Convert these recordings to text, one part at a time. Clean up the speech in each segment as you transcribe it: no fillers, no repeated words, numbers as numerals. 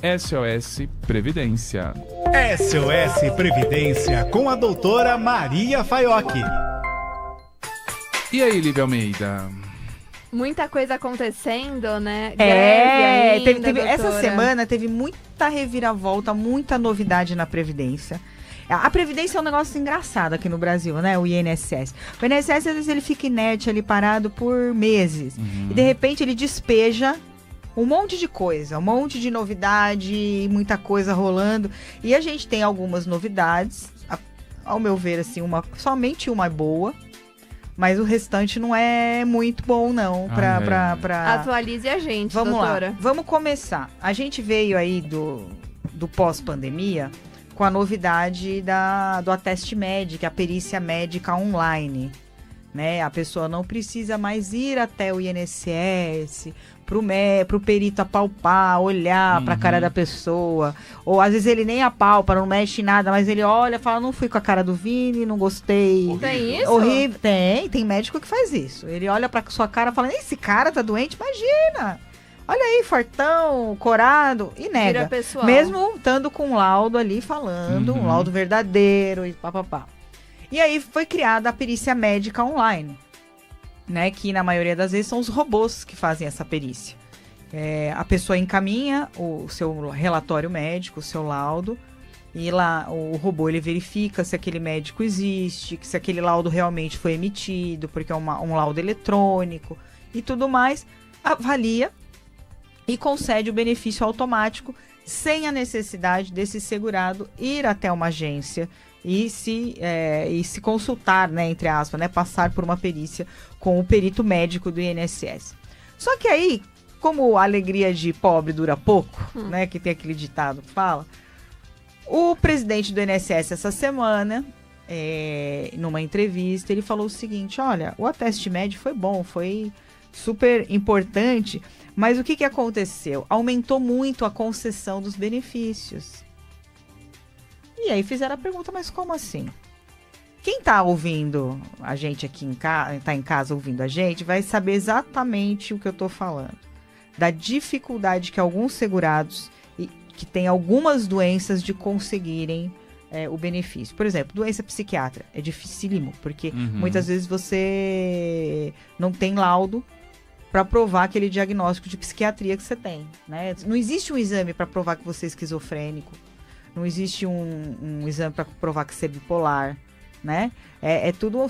SOS Previdência. SOS Previdência com a doutora Maria Faiocchi. E aí, Lívia Almeida? Muita coisa acontecendo, né? Greve ainda, essa semana teve muita reviravolta, muita novidade na Previdência. A Previdência é um negócio engraçado aqui no Brasil, né? O INSS. O INSS, às vezes, ele fica inerte ali, parado por meses. E, de repente, ele despeja um monte de coisa, um monte de novidade, muita coisa rolando. E a gente tem algumas novidades. Ao meu ver, assim, somente uma é boa. Mas o restante não é muito bom, não. Atualize a gente, Vamos doutora. lá, vamos começar. A gente veio aí do pós-pandemia com a novidade do ateste médico, a perícia médica online. Né? A pessoa não precisa mais ir até o INSS pro perito apalpar, olhar pra cara da pessoa. Ou às vezes ele nem apalpa, não mexe em nada, mas ele olha e fala, não fui com a cara do Vini, não gostei. Tem isso? Horrível. Tem médico que faz isso. Ele olha pra sua cara e fala, esse cara tá doente? Imagina! Olha aí, fortão, corado, e nega. Vira pessoal. Mesmo estando com um laudo ali falando, um laudo verdadeiro e papapá. E aí foi criada a perícia médica online, né? Que na maioria das vezes são os robôs que fazem essa perícia. A pessoa encaminha o seu relatório médico, o seu laudo, e lá o robô ele verifica se aquele médico existe, se aquele laudo realmente foi emitido, porque é um laudo eletrônico e tudo mais, avalia e concede o benefício automático sem a necessidade desse segurado ir até uma agência e se consultar, né, entre aspas, né, passar por uma perícia com o perito médico do INSS. Só que aí, como a alegria de pobre dura pouco, né, que tem aquele ditado que fala, o presidente do INSS essa semana, numa entrevista, ele falou o seguinte, olha, o ateste médico foi bom, foi super importante, mas o que aconteceu? Aumentou muito a concessão dos benefícios. E aí fizeram a pergunta, mas como assim? Quem tá ouvindo a gente aqui tá em casa ouvindo a gente, vai saber exatamente o que eu tô falando. Da dificuldade que alguns segurados, que têm algumas doenças, de conseguirem o benefício. Por exemplo, doença psiquiátrica é dificílimo, porque muitas vezes você não tem laudo para provar aquele diagnóstico de psiquiatria que você tem, né? Não existe um exame para provar que você é esquizofrênico. Não existe um exame para provar que você é bipolar, né?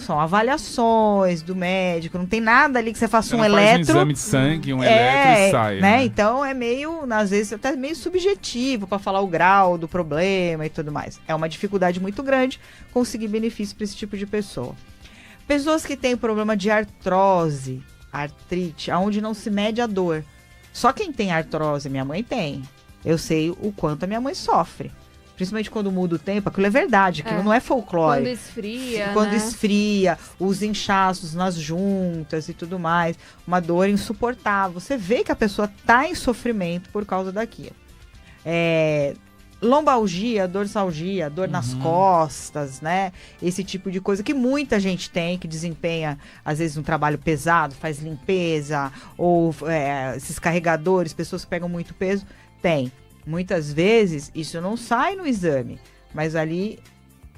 São avaliações do médico, não tem nada ali que você faça um eletro. Faz um exame de sangue, um eletro e sai. Né? Então é meio, às vezes, até meio subjetivo para falar o grau do problema e tudo mais. É uma dificuldade muito grande conseguir benefício para esse tipo de pessoa. Pessoas que têm problema de artrose, artrite, onde não se mede a dor. Só quem tem artrose, minha mãe tem. Eu sei o quanto a minha mãe sofre. Principalmente quando muda o tempo, aquilo é verdade, aquilo não é folclore. Quando esfria, Quando né? esfria, os inchaços nas juntas e tudo mais, uma dor insuportável. Você vê que a pessoa está em sofrimento por causa daquilo. Lombalgia, dorsalgia, dor nas costas, né? Esse tipo de coisa que muita gente tem, que desempenha, às vezes, um trabalho pesado, faz limpeza, ou esses carregadores, pessoas que pegam muito peso, tem. Muitas vezes isso não sai no exame, mas ali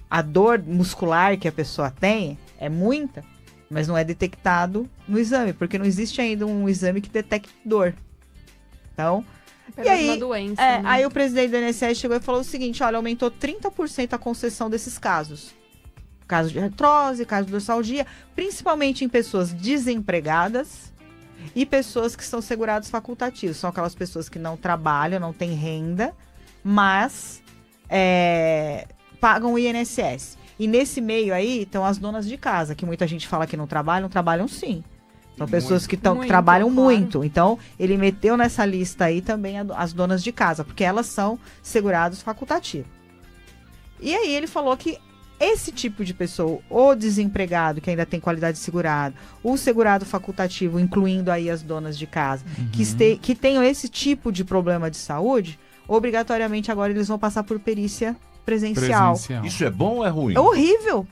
a dor muscular que a pessoa tem é muita, mas não é detectado no exame, porque não existe ainda um exame que detecte dor. Então, e aí, uma doença, né? Aí o presidente do INSS chegou e falou o seguinte, olha, aumentou 30% a concessão desses casos. Caso de artrose, caso de dorsalgia, principalmente em pessoas desempregadas e pessoas que são segurados facultativos. São aquelas pessoas que não trabalham, não têm renda, mas pagam o INSS. E nesse meio aí estão as donas de casa, que muita gente fala que não trabalham sim. São pessoas que trabalham muito. Então, ele meteu nessa lista aí também as donas de casa, porque elas são segurados facultativos. E aí ele falou que esse tipo de pessoa, o desempregado que ainda tem qualidade segurada, o segurado facultativo, incluindo aí as donas de casa, que tenham esse tipo de problema de saúde, obrigatoriamente agora eles vão passar por perícia presencial. Isso é bom ou é ruim? É horrível.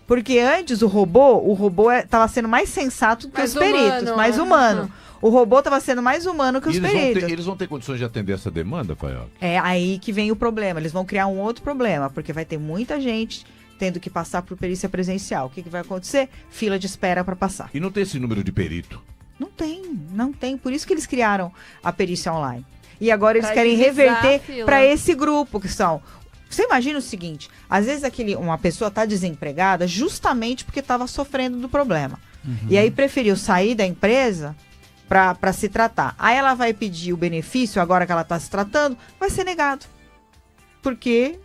Porque antes o robô estava sendo mais sensato que os peritos, mais humano. O robô estava sendo mais humano que os peritos. Eles vão ter condições de atender essa demanda, Faiola? É aí que vem o problema. Eles vão criar um outro problema, porque vai ter muita gente tendo que passar por perícia presencial. O que vai acontecer? Fila de espera para passar. E não tem esse número de perito? Não tem. Por isso que eles criaram a perícia online. E agora eles querem reverter para esse grupo que são... Você imagina o seguinte, às vezes uma pessoa está desempregada justamente porque estava sofrendo do problema. E aí preferiu sair da empresa para se tratar. Aí ela vai pedir o benefício, agora que ela está se tratando, vai ser negado. Porque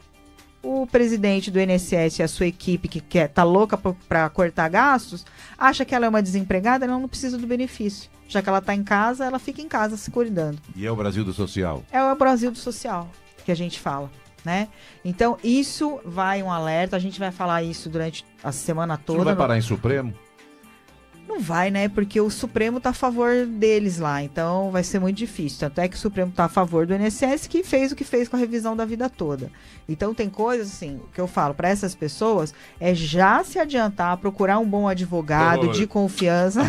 o presidente do INSS e a sua equipe, que tá louca para cortar gastos, acha que ela é uma desempregada, ela não precisa do benefício. Já que ela está em casa, ela fica em casa se cuidando. E é o Brasil do social? É o Brasil do social que a gente fala, né? Então, isso vai um alerta, a gente vai falar isso durante a semana toda. Isso não vai parar em Supremo? Não vai, né? Porque o Supremo tá a favor deles lá, então vai ser muito difícil. Tanto é que o Supremo tá a favor do INSS, que fez o que fez com a revisão da vida toda. Então tem coisas, assim, que eu falo para essas pessoas, é já se adiantar, procurar um bom advogado de confiança.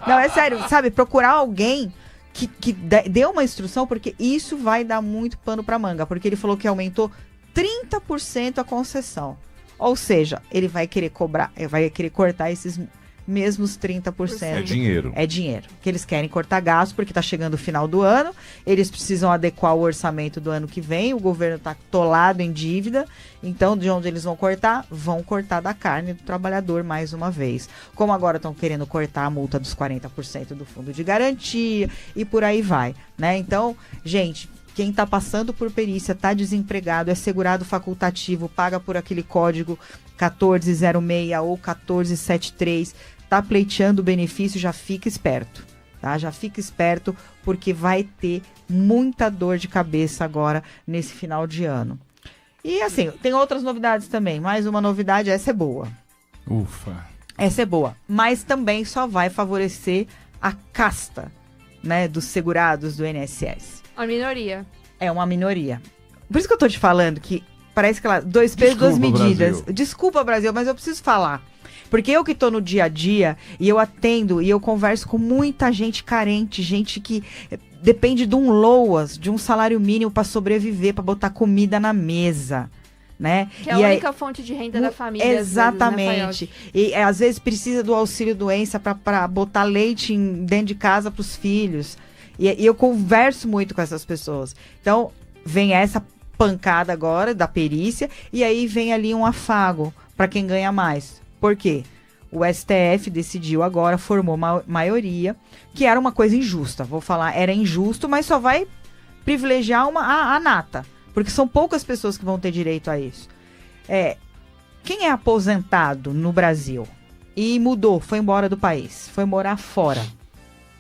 Não, é sério, sabe? Procurar alguém que dê uma instrução, porque isso vai dar muito pano para manga. Porque ele falou que aumentou 30% a concessão. Ou seja, ele vai querer cortar esses mesmos 30%. É dinheiro. É dinheiro. Que eles querem cortar gastos, porque está chegando o final do ano, eles precisam adequar o orçamento do ano que vem, o governo está atolado em dívida, então de onde eles vão cortar? Vão cortar da carne do trabalhador mais uma vez. Como agora estão querendo cortar a multa dos 40% do fundo de garantia e por aí vai, né? Então, gente, quem está passando por perícia, está desempregado, é segurado facultativo, paga por aquele código 1406 ou 1473, está pleiteando o benefício, já fica esperto, tá? Já fica esperto, porque vai ter muita dor de cabeça agora nesse final de ano. E assim, tem outras novidades também. Mais uma novidade, essa é boa. Ufa. Essa é boa, mas também só vai favorecer a casta, né, dos segurados do INSS. A minoria. É uma minoria. Por isso que eu tô te falando que parece que ela... Dois pesos, duas medidas. Brasil. Desculpa, Brasil, mas eu preciso falar. Porque eu que tô no dia a dia, e eu atendo, e eu converso com muita gente carente, gente que depende de um LOAS, de um salário mínimo para sobreviver, para botar comida na mesa, né? Que é a única fonte de renda da família. Exatamente. Às vezes, né, e às vezes precisa do auxílio-doença para botar leite dentro de casa para os filhos. E eu converso muito com essas pessoas. Então, vem essa pancada agora da perícia, e aí vem ali um afago para quem ganha mais. Por quê? O STF decidiu agora, formou uma maioria, que era uma coisa injusta. Vou falar, era injusto, mas só vai privilegiar a nata. Porque são poucas pessoas que vão ter direito a isso. Quem é aposentado no Brasil e mudou, foi embora do país, foi morar fora,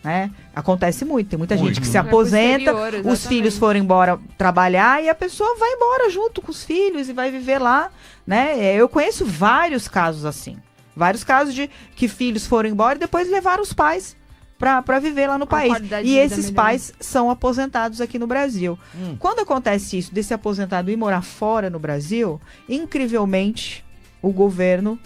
né? Acontece muito, tem muita gente que se aposenta, os filhos foram embora trabalhar e a pessoa vai embora junto com os filhos e vai viver lá, né? Eu conheço vários casos assim, vários casos de que filhos foram embora e depois levaram os pais para viver lá no país. E esses pais são aposentados aqui no Brasil. Quando acontece isso, desse aposentado ir morar fora no Brasil, incrivelmente o governo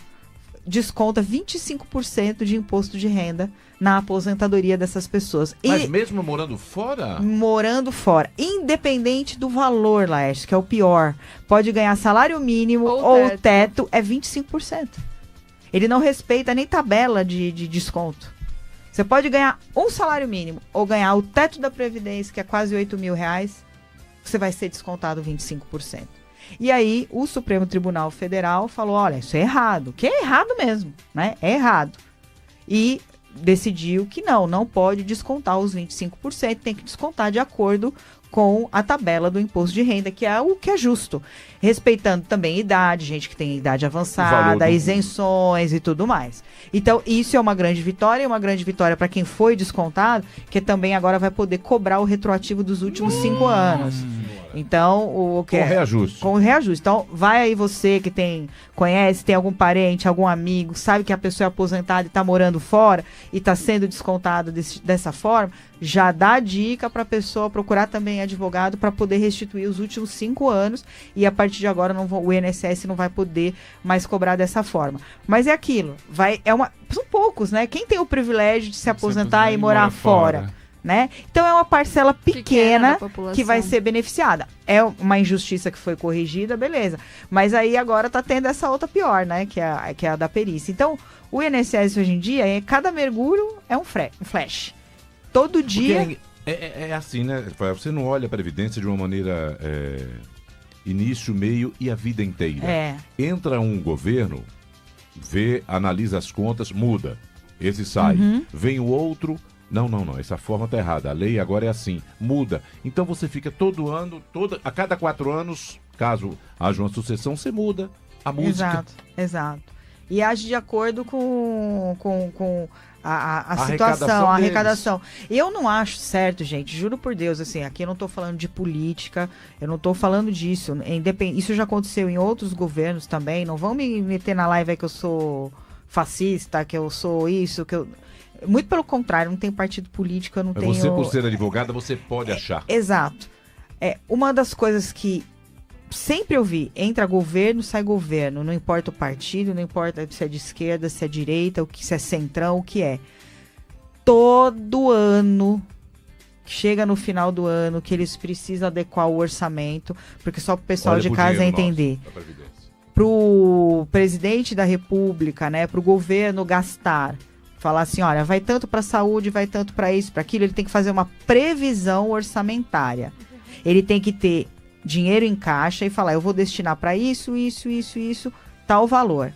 desconta 25% de imposto de renda na aposentadoria dessas pessoas. Mas mesmo morando fora? Morando fora. Independente do valor, Laércio, que é o pior. Pode ganhar salário mínimo ou o teto é 25%. Ele não respeita nem tabela de desconto. Você pode ganhar um salário mínimo ou ganhar o teto da Previdência, que é quase R$8.000, você vai ser descontado 25%. E aí, o Supremo Tribunal Federal falou, olha, isso é errado. Que é errado mesmo, né? É errado. E decidiu que não pode descontar os 25%, tem que descontar de acordo com a tabela do imposto de renda, que é o que é justo. Respeitando também a idade, gente que tem idade avançada, isenções e tudo mais. Então, isso é uma grande vitória para quem foi descontado, que também agora vai poder cobrar o retroativo dos últimos 5 anos. Então, o que Com reajuste. Com reajuste. Então, vai aí você que conhece, tem algum parente, algum amigo, sabe que a pessoa é aposentada e está morando fora e está sendo descontado dessa forma, já dá dica para a pessoa procurar também advogado para poder restituir os últimos 5 anos e a partir de agora o INSS não vai poder mais cobrar dessa forma. Mas é aquilo, são poucos, né? Quem tem o privilégio de se aposentar e morar fora? Né? Então é uma parcela pequena que vai ser beneficiada. É uma injustiça que foi corrigida, beleza. Mas aí agora tá tendo essa outra pior, né? Que é a da perícia. Então, o INSS hoje em dia, cada mergulho é um flash. Todo dia... É assim, né? Você não olha a Previdência de uma maneira início, meio e a vida inteira. Entra um governo, vê, analisa as contas, muda. Esse sai. Vem o outro... Não, essa forma tá errada. A lei agora é assim, muda. Então você fica todo ano, a cada 4 anos, caso haja uma sucessão, você muda a música. Exato. E age de acordo com a situação, a arrecadação. Eu não acho certo, gente, juro por Deus, assim, aqui eu não tô falando de política, eu não tô falando disso. Isso já aconteceu em outros governos também. Não vão me meter na live aí que eu sou fascista, que eu sou isso, que eu... Muito pelo contrário, não tenho partido político, eu não tenho... Você, por ser advogada, você pode achar. Exato. Uma das coisas que sempre eu vi, entra governo, sai governo, não importa o partido, não importa se é de esquerda, se é direita, se é centrão, o que é. Todo ano, chega no final do ano, que eles precisam adequar o orçamento, porque só para o pessoal de casa entender. Para o presidente da República, né, para o governo gastar... Falar assim, olha, vai tanto para a saúde, vai tanto para isso, para aquilo, ele tem que fazer uma previsão orçamentária. Ele tem que ter dinheiro em caixa e falar, eu vou destinar para isso, tal valor.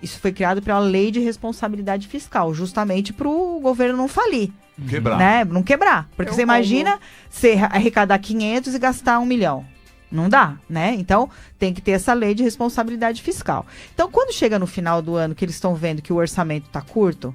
Isso foi criado pela Lei de Responsabilidade Fiscal, justamente para o governo não falir. Quebrar. Né? Não quebrar. Porque você imagina você arrecadar 500 e gastar 1 milhão. Não dá, né? Então, tem que ter essa lei de responsabilidade fiscal. Então, quando chega no final do ano que eles estão vendo que o orçamento está curto,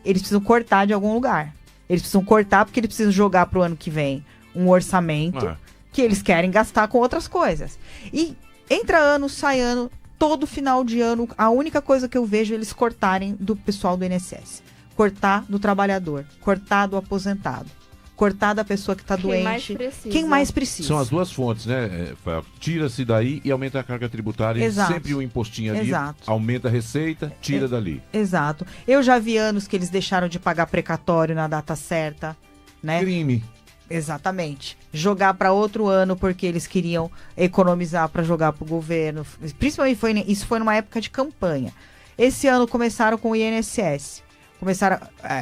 eles precisam cortar de algum lugar. Eles precisam cortar porque eles precisam jogar para o ano que vem um orçamento que eles querem gastar com outras coisas. E entra ano, sai ano, todo final de ano, a única coisa que eu vejo é eles cortarem do pessoal do INSS. Cortar do trabalhador, cortar do aposentado. Cortar da pessoa que está doente. Quem mais precisa. São as duas fontes, né? Tira-se daí e aumenta a carga tributária. Exato. Sempre um impostinho ali. Exato. Aumenta a receita, tira dali. Exato. Eu já vi anos que eles deixaram de pagar precatório na data certa, né? Crime. Exatamente. Jogar para outro ano porque eles queriam economizar para jogar para o governo. Principalmente isso foi numa época de campanha. Esse ano começaram com o INSS.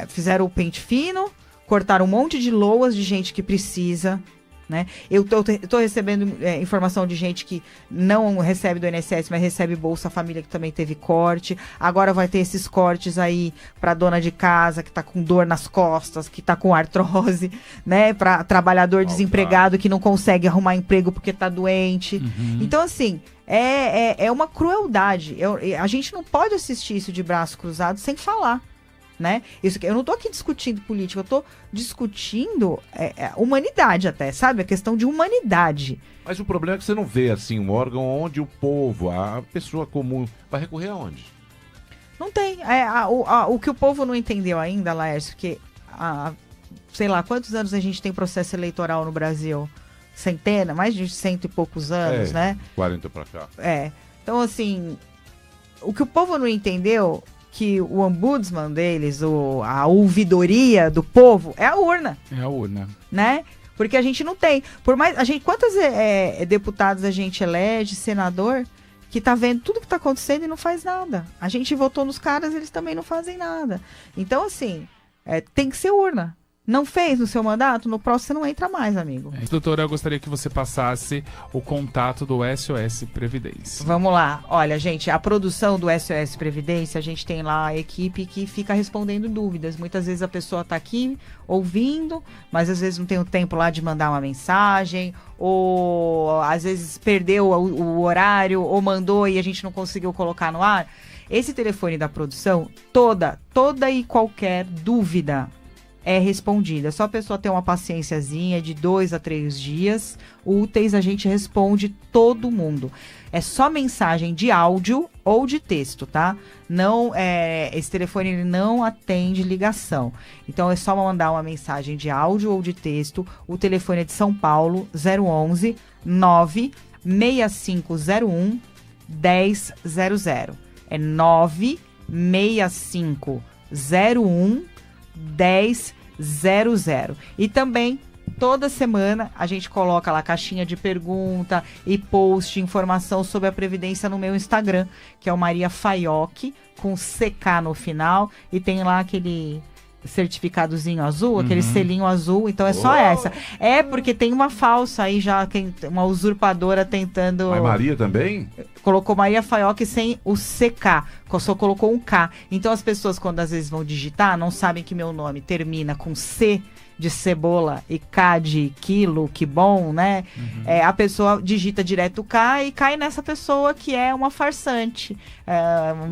Fizeram o pente fino. Cortaram um monte de loas de gente que precisa, né? Eu tô recebendo informação de gente que não recebe do INSS, mas recebe Bolsa Família, que também teve corte. Agora vai ter esses cortes aí para dona de casa, que tá com dor nas costas, que tá com artrose, né? Para trabalhador desempregado que não consegue arrumar emprego porque tá doente. Então, assim, é uma crueldade. A gente não pode assistir isso de braço cruzado sem falar. Né? Eu não tô aqui discutindo política, eu tô discutindo humanidade até, sabe? A questão de humanidade. Mas o problema é que você não vê, assim, um órgão onde o povo, a pessoa comum, vai recorrer aonde? Não tem. O que o povo não entendeu ainda, Laércio, porque sei lá, quantos anos a gente tem processo eleitoral no Brasil? Centena, mais de 100 e poucos anos, né? 40 pra cá. Então, assim, o que o povo não entendeu... que o ombudsman deles, a ouvidoria do povo, é a urna. É a urna. Né? Porque a gente não tem. Quantos deputados a gente elege, senador, que tá vendo tudo que tá acontecendo e não faz nada? A gente votou nos caras, eles também não fazem nada. Então, assim, tem que ser urna. Não fez no seu mandato? No próximo você não entra mais, amigo. Doutora, eu gostaria que você passasse o contato do SOS Previdência. Vamos lá. Olha, gente, a produção do SOS Previdência, a gente tem lá a equipe que fica respondendo dúvidas. Muitas vezes a pessoa está aqui ouvindo, mas às vezes não tem o tempo lá de mandar uma mensagem, ou às vezes perdeu o horário, ou mandou e a gente não conseguiu colocar no ar. Esse telefone da produção, toda e qualquer dúvida, é respondida. É só a pessoa ter uma paciênciazinha de 2 a 3 dias úteis, a gente responde todo mundo. É só mensagem de áudio ou de texto, tá? Não, esse telefone ele não atende ligação. Então é só mandar uma mensagem de áudio ou de texto. O telefone é de São Paulo, 011 96501 1000. É 96501 1000. E também, toda semana, a gente coloca lá caixinha de pergunta e post, informação sobre a Previdência no meu Instagram, que é o Maria Faioc, com CK no final, e tem lá aquele certificadozinho azul, aquele selinho azul, então é só essa. É porque tem uma falsa aí já, uma usurpadora tentando... Mas Maria também? Colocou Maria Faioc sem o CK, só colocou um K. Então as pessoas, quando às vezes vão digitar, não sabem que meu nome termina com C de cebola e K de quilo, que bom, né? A pessoa digita direto o K e cai nessa pessoa que é uma farsante.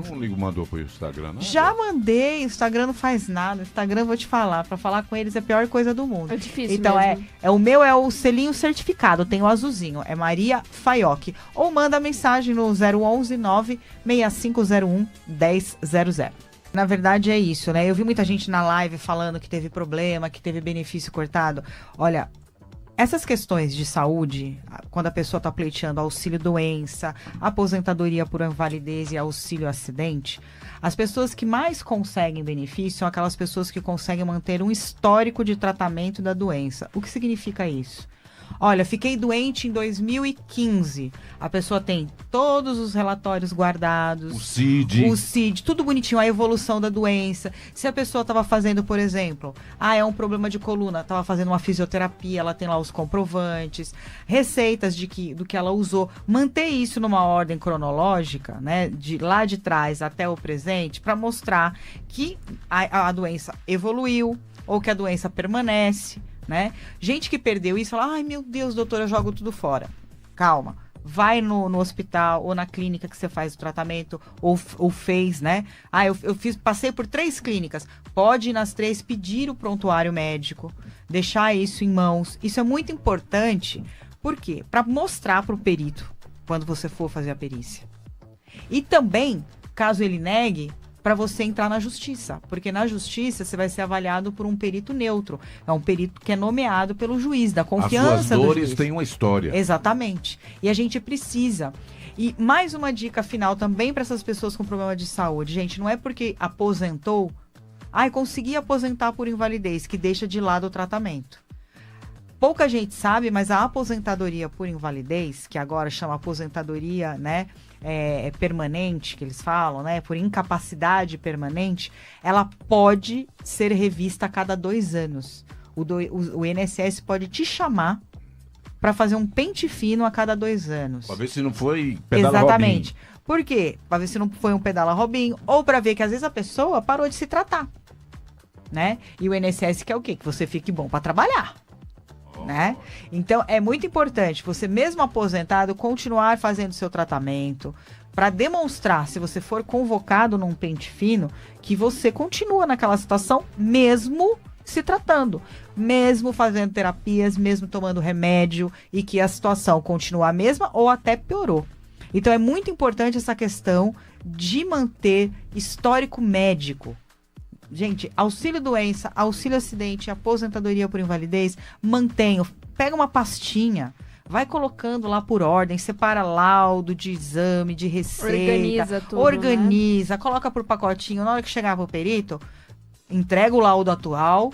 Não ligo, mandou pro Instagram, não? Já mandei, o Instagram não faz nada. O Instagram, vou te falar, pra falar com eles é a pior coisa do mundo. É difícil então, mesmo. o meu é o selinho certificado, tem o azulzinho, é Maria Faioc. Ou manda mensagem no 011 96501 1000. Na verdade é isso, né? Eu vi muita gente na live falando que teve problema, que teve benefício cortado. Olha, essas questões de saúde, quando a pessoa está pleiteando auxílio-doença, aposentadoria por invalidez e auxílio-acidente, as pessoas que mais conseguem benefício são aquelas pessoas que conseguem manter um histórico de tratamento da doença. O que significa isso? Olha, fiquei doente em 2015. A pessoa tem todos os relatórios guardados. O CID, tudo bonitinho, a evolução da doença. Se a pessoa estava fazendo, por exemplo, é um problema de coluna, estava fazendo uma fisioterapia, ela tem lá os comprovantes, receitas do que ela usou. Manter isso numa ordem cronológica, né, de lá de trás até o presente, para mostrar que a doença evoluiu ou que a doença permanece. Né? Gente que perdeu isso, fala, ai meu Deus, doutora, eu jogo tudo fora. Calma, vai no hospital ou na clínica que você faz o tratamento ou fez, né? Passei por 3 clínicas. Pode ir nas 3, pedir o prontuário médico, deixar isso em mãos. Isso é muito importante, por quê? Para mostrar para o perito quando você for fazer a perícia. E também, caso ele negue, para você entrar na justiça, porque na justiça você vai ser avaliado por um perito neutro, é um perito que é nomeado pelo juiz, da confiança do juiz. As suas dores têm uma história. Exatamente, e a gente precisa. E mais uma dica final também para essas pessoas com problema de saúde, gente, não é porque aposentou, consegui aposentar por invalidez, que deixa de lado o tratamento. Pouca gente sabe, mas a aposentadoria por invalidez, que agora chama aposentadoria, né, permanente, que eles falam, né, por incapacidade permanente, ela pode ser revista a cada 2 anos. O INSS pode te chamar para fazer um pente fino a cada 2 anos. Para ver se não foi pedala Exatamente. Robinho. Por quê? Para ver se não foi um pedala Robinho, ou para ver que às vezes a pessoa parou de se tratar, né? E o INSS quer o quê? Que você fique bom para trabalhar. Né? Então é muito importante você, mesmo aposentado, continuar fazendo seu tratamento para demonstrar, se você for convocado num pente fino, que você continua naquela situação mesmo se tratando, mesmo fazendo terapias, mesmo tomando remédio, e que a situação continua a mesma ou até piorou. Então é muito importante essa questão de manter histórico médico. Gente, auxílio-doença, auxílio-acidente, aposentadoria por invalidez, mantenha, pega uma pastinha, vai colocando lá por ordem, separa laudo de exame, de receita, organiza, né? Coloca por pacotinho, na hora que chegar pro perito, entrega o laudo atual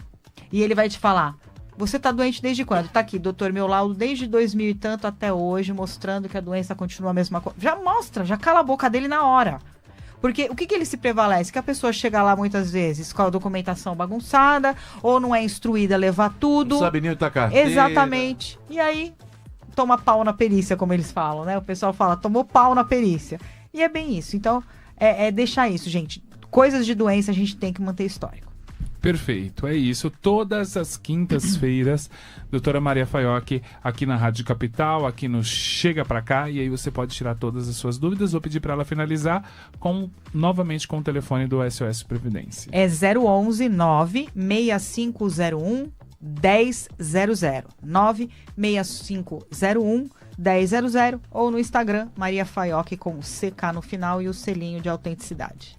e ele vai te falar, você tá doente desde quando? Tá aqui, doutor, meu laudo desde 2000 e tanto até hoje, mostrando que a doença continua a mesma coisa. Já mostra, já cala a boca dele na hora. Porque o que ele se prevalece? Que a pessoa chega lá muitas vezes com a documentação bagunçada, ou não é instruída a levar tudo. Não sabe nem onde carteira. Exatamente. E aí, toma pau na perícia, como eles falam, né? O pessoal fala, tomou pau na perícia. E é bem isso. Então, deixar isso, gente. Coisas de doença a gente tem que manter histórico. Perfeito, é isso. Todas as quintas-feiras, doutora Maria Faiocchi, aqui na Rádio Capital, aqui no Chega Pra Cá, e aí você pode tirar todas as suas dúvidas. Vou pedir para ela finalizar novamente com o telefone do SOS Previdência. É 011 96501 1000. 96501 1000 ou no Instagram, Maria Faiocchi com CK no final e o selinho de autenticidade.